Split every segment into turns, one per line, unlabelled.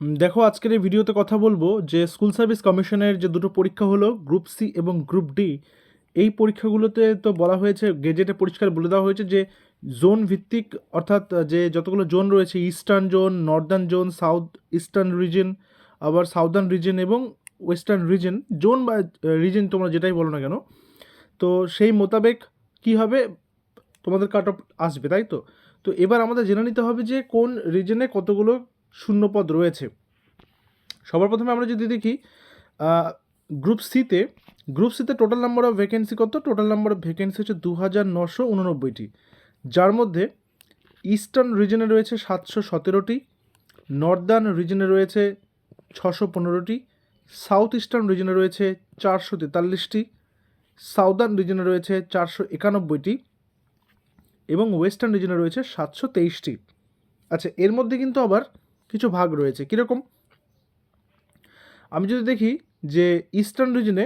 দেখো, আজকের এই ভিডিওতে কথা বলবো যে স্কুল সার্ভিস কমিশনের যে দুটো পরীক্ষা হলো, গ্রুপ সি এবং গ্রুপ ডি। এই পরীক্ষাগুলোতে তো বলা হয়েছে, গেজেটে পরিষ্কার বলে দেওয়া হয়েছে যে জোন ভিত্তিক, অর্থাৎ যে যতগুলো জোন রয়েছে, eastern zone, Northern zone, south eastern reason, আবার সাউদার্ন রিজন এবং ওয়েস্টার্ন রিজন, জোন বা রিজন তোমরা যেটাই বলো না কেন, তো সেই মোতাবেক কী হবে, তোমাদের কাট অফ আসবে, তাই তো। তো এবার আমাদের জেনে নিতে হবে যে কোন রিজনে কতগুলো শূন্যপদ রয়েছে। সবার প্রথমে আমরা যদি দেখি গ্রুপ সিতে, টোটাল নাম্বার অফ ভ্যাকেন্সি কত? টোটাল নাম্বার অফ ভ্যাকেন্সি হচ্ছে 2989টি, যার মধ্যে ইস্টার্ন রিজনে রয়েছে 717টি, নর্দার্ন রিজনে রয়েছে 615টি, সাউথ ইস্টার্ন রিজনে রয়েছে 443টি, সাউদার্ন রিজনে রয়েছে 491টি এবং ওয়েস্টার্ন রিজনে রয়েছে 723টি। আচ্ছা, এর মধ্যে কিন্তু আবার কিছু ভাগ রয়েছে। কীরকম? আমি যদি দেখি যে ইস্টার্ন রিজনে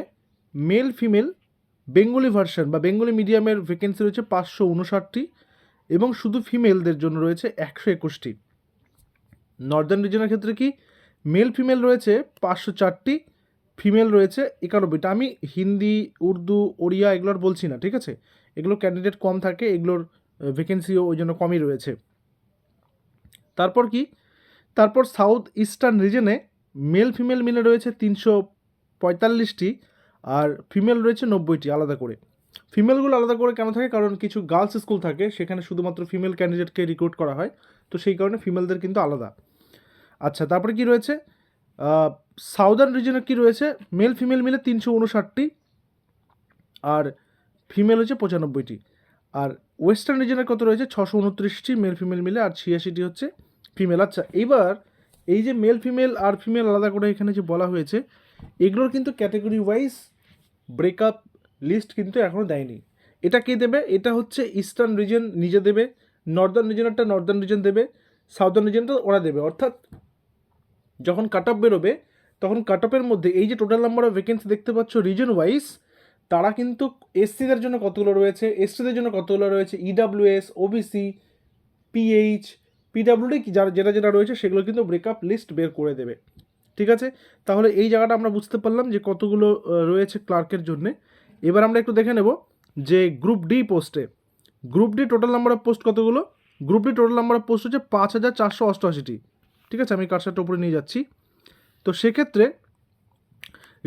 মেল ফিমেল বেঙ্গলি ভার্সন বা বেঙ্গলি মিডিয়ামের ভ্যাকেন্সি রয়েছে 559টি এবং শুধু ফিমেলদের জন্য রয়েছে 121টি। নর্দার্ন রিজনের ক্ষেত্রে কি মেল ফিমেল রয়েছে 504টি, ফিমেল রয়েছে 91টা। আমি হিন্দি, উর্দু, ওড়িয়া এগুলোর বলছি না, ঠিক আছে? এগুলো ক্যান্ডিডেট কম থাকে, এগুলোর ভ্যাকেন্সিও ওই জন্য কমই রয়েছে। তারপর সাউথ ইস্টার্ন রিজনে মেল ফিমেল মিলে রয়েছে 345টি আর ফিমেল রয়েছে 90টি আলাদা করে। ফিমেলগুলো আলাদা করে কেন থাকে? কারণ কিছু গার্লস স্কুল থাকে, সেখানে শুধুমাত্র ফিমেল ক্যান্ডিডেটকে রিক্রুট করা হয়, তো সেই কারণে ফিমেলদের কিন্তু আলাদা। আচ্ছা, তারপরে কি রয়েছে? সাউদার্ন রিজনে কি রয়েছে? মেল ফিমেল মিলে 359টি আর ফিমেল হচ্ছে 95টি। আর ওয়েস্টার্ন রিজনের কত রয়েছে? 629টি মেল ফিমেল মিলে আর 86টি হচ্ছে ফিমেল। আচ্ছা, এইবার এই যে মেল ফিমেল আর ফিমেল আলাদা করে এখানে যে বলা হয়েছে, এগুলোর কিন্তু ক্যাটাগরি ওয়াইজ ব্রেকআপ লিস্ট কিন্তু এখনও দেয়নি। এটা কে দেবে? এটা হচ্ছে ইস্টার্ন রিজন নিজে দেবে, নর্দার্ন রিজনেরটা নর্দার্ন রিজন দেবে, সাউদার্ন রিজনটা ওরা দেবে। অর্থাৎ যখন কাট অফ বেরোবে তখন কাট অফের মধ্যে এই যে টোটাল নাম্বার অফ ভ্যাকেন্সি দেখতে পাচ্ছ রিজন ওয়াইজ, তারা কিন্তু এসসিদের জন্য কতগুলো রয়েছে, এসটিদের জন্য কতগুলো রয়েছে, ইডাব্লিউএস, ওবিসি, পিএইচ, পিডাব্লিউডি যেটা রয়েছে সেগুলো কিন্তু ব্রেকআপ লিস্ট বের করে দেবে, ঠিক আছে? তাহলে এই জায়গাটা আমরা বুঝতে পারলাম যে কতগুলো রয়েছে ক্লার্কের জন্যে। এবার আমরা একটু দেখে নেব যে গ্রুপ ডি পোস্টে, group D total number of post কতগুলো? Group D total number of post হচ্ছে 5488টি, ঠিক আছে? আমি কারসারটা উপরে নিয়ে যাচ্ছি। তো সেক্ষেত্রে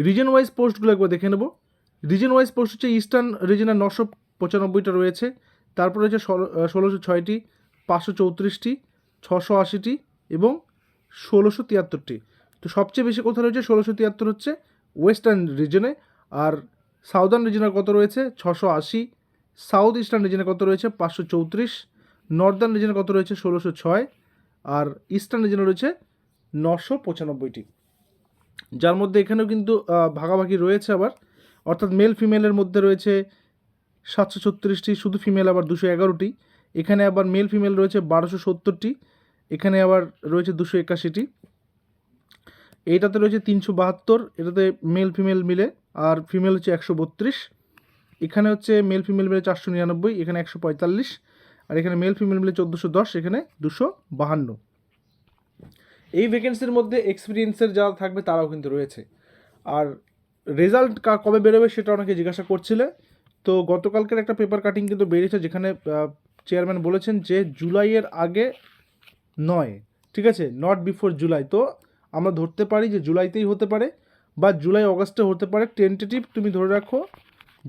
রিজন ওয়াইজ পোস্টগুলো একবার দেখে নেব। রিজন ওয়াইজ পোস্ট হচ্ছে ইস্টার্ন রিজনে 995টা রয়েছে, তারপরে হচ্ছে 1606টি, 534টি, 680টি এবং 1673টি। তো সবচেয়ে বেশি কোথায় রয়েছে? 1673 হচ্ছে ওয়েস্টার্ন রিজনে। আর সাউদার্ন রিজনে কত রয়েছে? 680। সাউথ ইস্টার্ন রিজনে কত রয়েছে? 534। নর্দার্ন রিজনে কত রয়েছে? 1606। আর ইস্টার্ন রিজনে রয়েছে 995টি, যার মধ্যে এখানেও কিন্তু ভাগাভাগি রয়েছে আবার। অর্থাৎ মেল ফিমেলের মধ্যে রয়েছে 736টি, শুধু ফিমেল আবার 211টি। এখানে আবার মেল ফিমেল রয়েছে 1270টি, এখানে আবার রয়েছে 281টি। এইটাতে রয়েছে 372, এটাতে মেল ফিমেল মিলে, আর ফিমেল হচ্ছে 132। এখানে হচ্ছে মেল ফিমেল মিলে 499, এখানে 145, আর এখানে মেল ফিমেল মিলে 1410, এখানে 252। এই ভ্যাকেন্সির মধ্যে এক্সপিরিয়েন্সের যারা থাকবে তারাও কিন্তু রয়েছে। আর রেজাল্ট কবে বেরোবে সেটা অনেকে জিজ্ঞাসা করছিলে। তো গতকালকের একটা পেপার কাটিং কিন্তু বেরিয়েছে, যেখানে চেয়ারম্যান বলেছেন যে জুলাইয়ের আগে নয়, ঠিক আছে? Not before July. তো আমরা ধরতে পারি যে জুলাইতেই হতে পারে বা জুলাই অগাস্টে হতে পারে। টেন্টেটিভ তুমি ধরে রাখো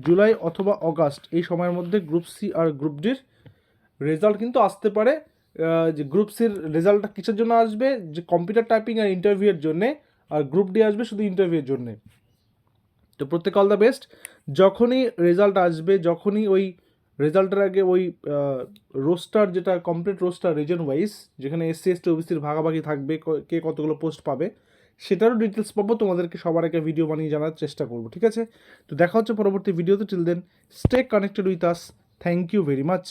জুলাই অথবা অগাস্ট, এই সময়ের মধ্যে গ্রুপ সি আর গ্রুপ ডির রেজাল্ট কিন্তু আসতে পারে। যে গ্রুপ সির রেজাল্টটা কিসের জন্য আসবে? যে কম্পিউটার টাইপিং আর ইন্টারভিউয়ের জন্যে, আর গ্রুপ ডি আসবে শুধু ইন্টারভিউয়ের জন্যে। তো প্রত্যেক অল দ্য বেস্ট। যখনই রেজাল্ট আসবে, যখনই ওই রেজাল্টের আগে ওই রোস্টার, যেটা কমপ্লিট রোস্টার রিজন ওয়াইজ, যেখানে এসসি এসটি ওবিসির ভাগাভাগি থাকবে, কে কতগুলো পোস্ট পাবে সেটারও ডিটেলস পাবো, তোমাদেরকে সবার আগে ভিডিও বানিয়ে জানার চেষ্টা করবো, ঠিক আছে? তো দেখা হচ্ছে পরবর্তী ভিডিওতে। Till then stay connected with us. Thank you very much.